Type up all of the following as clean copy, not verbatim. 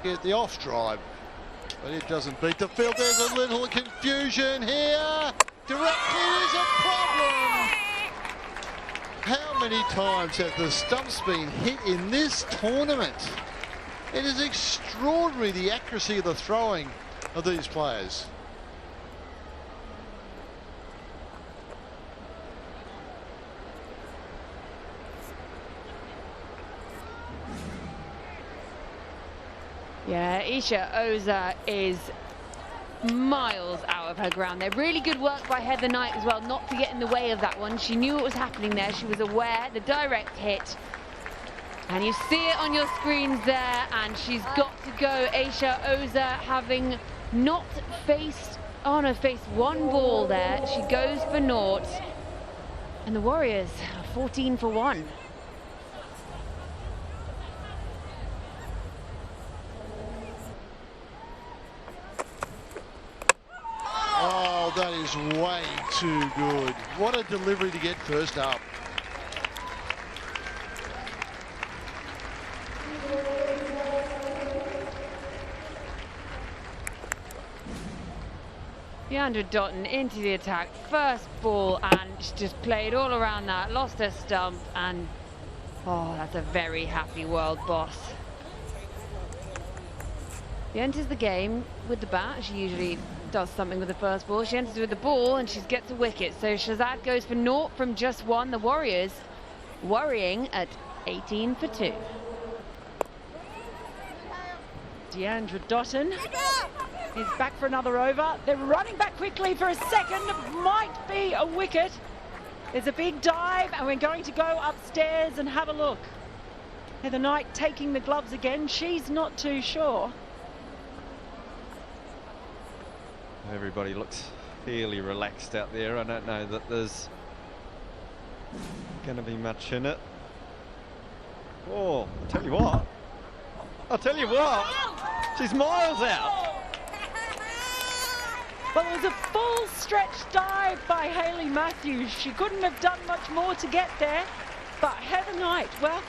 get the off drive, but it doesn't beat the field. There's a little confusion here. Direct hit is a problem. How many times have the stumps been hit in this tournament? It is extraordinary, the accuracy of the throwing of these players. Yeah, Isha Oza is miles out of her ground there. Really good work by Heather Knight as well, not to get in the way of that one. She knew what was happening there. She was aware, the direct hit. And you see it on your screens there, and she's got to go. Isha Oza having not faced, oh no, faced one ball there. She goes for naught. And the Warriors are 14 for 1. Oh, that is way too good. What a delivery to get first up. Deandra Dotton into the attack, first ball, and she just played all around that, lost her stump, and oh, that's a very happy world boss. She enters the game with the bat. She usually does something with the first ball. She enters with the ball and she gets a wicket. So Shazad goes for naught from just one. The Warriors worrying at 18 for 2. Deandra Dotton is back for another over. They're running back quickly for a second. Might be a wicket. There's a big dive and we're going to go upstairs and have a look. Heather Knight taking the gloves again. She's not too sure. Everybody looks fairly relaxed out there. I don't know that there's going to be much in it. Oh, I'll tell you what, she's miles out. Well, it was a full stretch dive by Hayley Matthews. She couldn't have done much more to get there, but Heather Knight, well,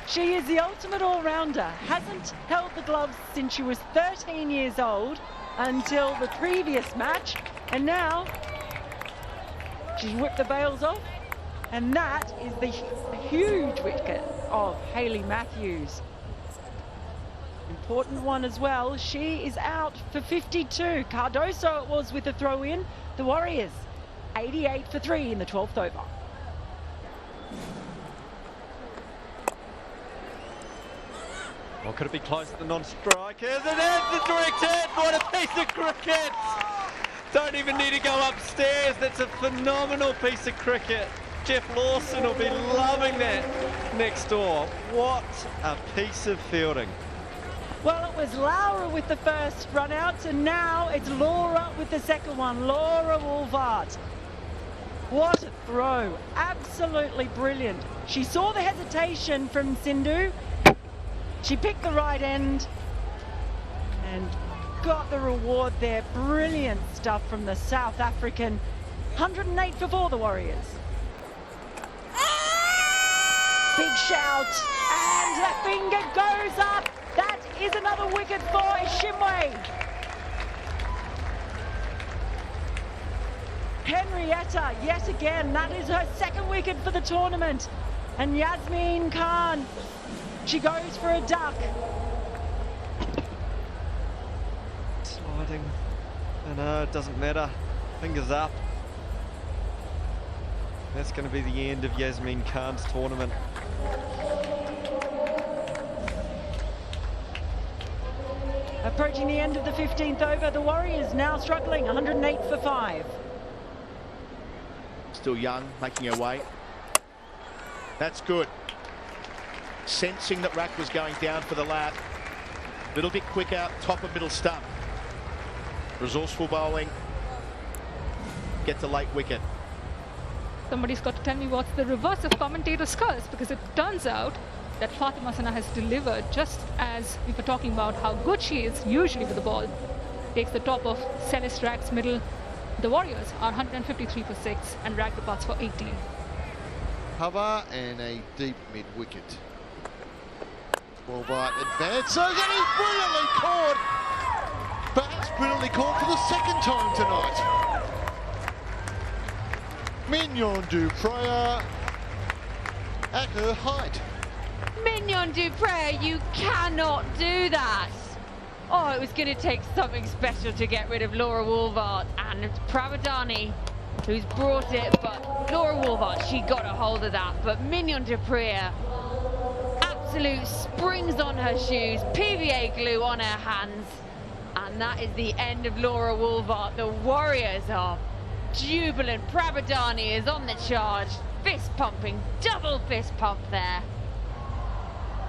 she is the ultimate all-rounder. Hasn't held the gloves since she was 13 years old until the previous match, and now she's whipped the bails off, and that is the huge wicket of Hayley Matthews. Important one as well. She is out for 52. Cardoso it was with the throw in. The Warriors 88 for 3 in the 12th over. Well, could it be close to the non-strikers? And there's the direct hit! What a piece of cricket! Don't even need to go upstairs. That's a phenomenal piece of cricket. Jeff Lawson will be loving that next door. What a piece of fielding. Well, it was Laura with the first run out, and now it's Laura with the second one. Laura Woolvart. What a throw. Absolutely brilliant. She saw the hesitation from Sindhu. She picked the right end and got the reward there. Brilliant stuff from the South African. 108 for 4, the Warriors. Big shout, and the finger goes up. That is another wicket for Ishimwe. Henrietta, yet again, that is her second wicket for the tournament. And Yasmin Khan, she goes for a duck. Sliding. I know, it doesn't matter. Fingers up. That's going to be the end of Yasmin Khan's tournament. Approaching the end of the 15th over, the Warriors now struggling, 108 for 5. Still young, making her way. That's good. Sensing that Rack was going down for the lap. Little bit quicker, top of middle stump. Resourceful bowling. Gets a late wicket. Somebody's got to tell me what's the reverse of commentator skulls, because it turns out that Fatima Sana has delivered just as we were talking about how good she is usually with the ball. Takes the top of Celeste Rack's middle. The Warriors are 153 for 6 and Rack departs for 18. Cover and a deep mid wicket. Wolvart advances and he's brilliantly caught. Perhaps brilliantly caught for the second time tonight. Mignon du Preez at her height. Mignon du Preez, you cannot do that. Oh, it was going to take something special to get rid of Laura Wolvart, and it's Pravedani who's brought it, but Laura Wolvart, she got a hold of that, but Mignon du Preez, absolute springs on her shoes, PVA glue on her hands, and that is the end of Laura Wolvart. The Warriors are jubilant. Pravedani is on the charge, fist pumping, double fist pump there.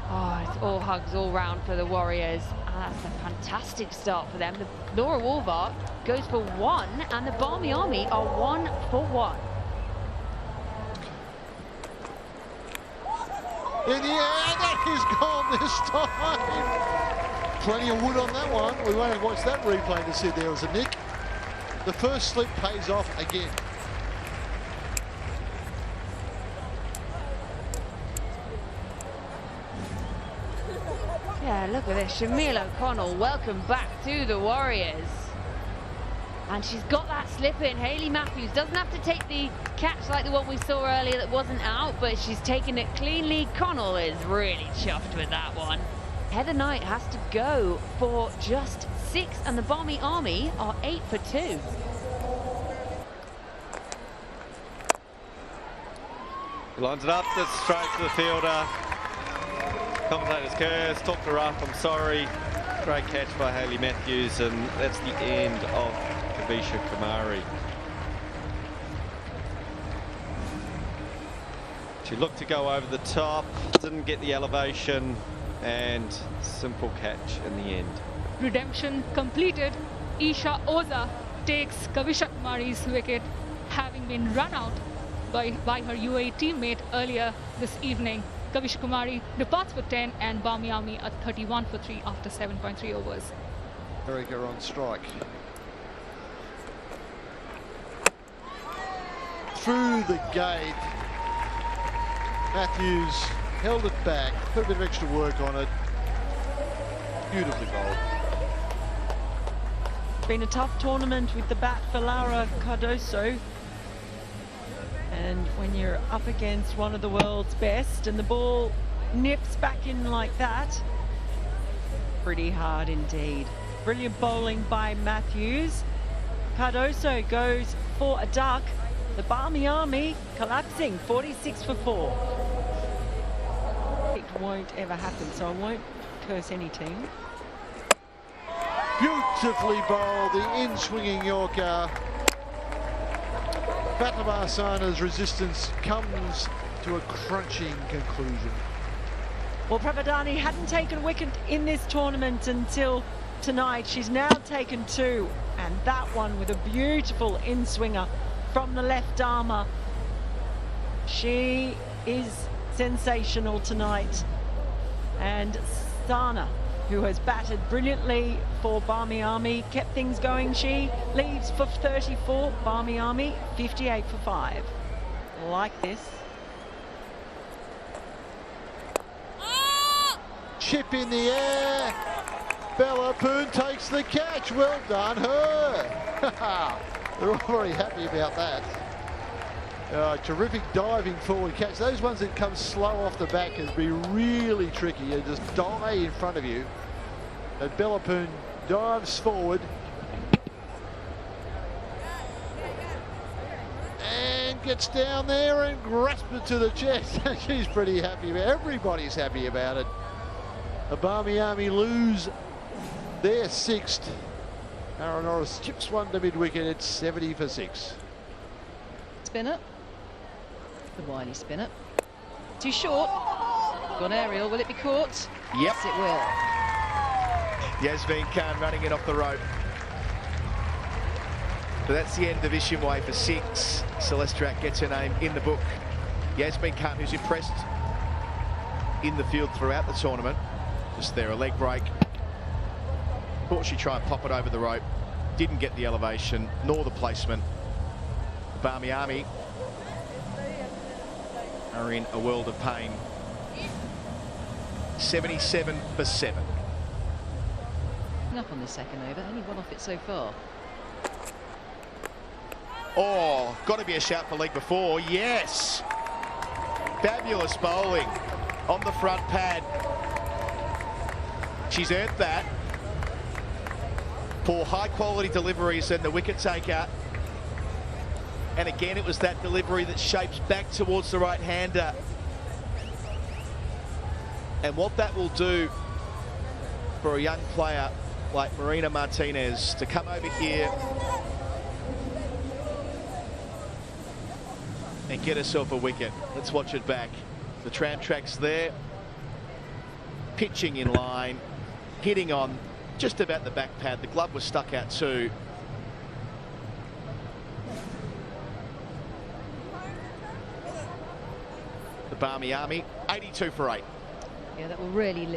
Oh, it's all hugs all round for the Warriors. And that's a fantastic start for them. Laura Wolvart goes for 1, and the Barmy Army are 1 for 1. In the air, that is gone this time. Plenty of wood on that one. We won't have watched that replay to see there was a nick. The first slip pays off again. Yeah, look at this. Shamil O'Connell, welcome back to the Warriors. And she's got that slip in. Hayley Matthews doesn't have to take the catch like the one we saw earlier that wasn't out, but she's taken it cleanly. Connell is really chuffed with that one. Heather Knight has to go for just 6, and the Barmy Army are 8 for 2. Lines it up, that's straight to the fielder. Commentator's curse, talked her up, I'm sorry. Great catch by Hayley Matthews, and that's the end of Kavisha Kumari. She looked to go over the top, didn't get the elevation, and simple catch in the end. Redemption completed. Isha Oza takes Kavisha Kumari's wicket, having been run out by her UAE teammate earlier this evening. Kavisha Kumari departs for 10, and Barmy Army are 31 for 3 after 7.3 overs. Erica on strike. Through the gate. Matthews held it back, put a bit of extra work on it. Beautifully bowled. It's been a tough tournament with the bat for Laura Cardoso. And when you're up against one of the world's best and the ball nips back in like that, pretty hard indeed. Brilliant bowling by Matthews. Cardoso goes for a duck. The Barmy Army collapsing, 46 for 4. It won't ever happen, so I won't curse any team. Beautifully bowled, the in-swinging Yorker. Batabarsana's resistance comes to a crunching conclusion. Well, Pravedani hadn't taken a wicket in this tournament until tonight. She's now taken 2, and that one with a beautiful in-swinger from the left armour. She is sensational tonight. And Sana, who has batted brilliantly for Barmy Army, kept things going. She leaves for 34. Barmy Army 58 for 5. Like this. Chip in the air. Bella Poon takes the catch. Well done, her. They're all very happy about that. Terrific diving forward catch. Those ones that come slow off the back can be really tricky and just die in front of you. And Bella Poon dives forward and gets down there and grasps it to the chest. She's pretty happy. Everybody's happy about it. The Barmy Army lose their 6th. Aaron Norris chips one to mid-wicket. It's 70 for 6. Spin it. The windy spin it. Too short. Gone aerial. Will it be caught? Yep. Yes, it will. Yasmin Khan running it off the rope. So that's the end of Ishimway for 6. Celestrak gets her name in the book. Yasmin Khan, who's impressed in the field throughout the tournament. Just there, a leg break. Thought she'd try and pop it over the rope. Didn't get the elevation, nor the placement. The Barmy Army are in a world of pain. 77 for 7. Up on the second over, only one off it so far. Oh, got to be a shout for leg before. Yes. Fabulous bowling on the front pad. She's earned that for high quality deliveries and the wicket taker. And again, it was that delivery that shapes back towards the right-hander. And what that will do for a young player like Marina Martinez to come over here and get herself a wicket. Let's watch it back. The tram track's there, pitching in line, hitting on just about the back pad. The glove was stuck out too. The Barmy Army, 82 for 8. Yeah, that will really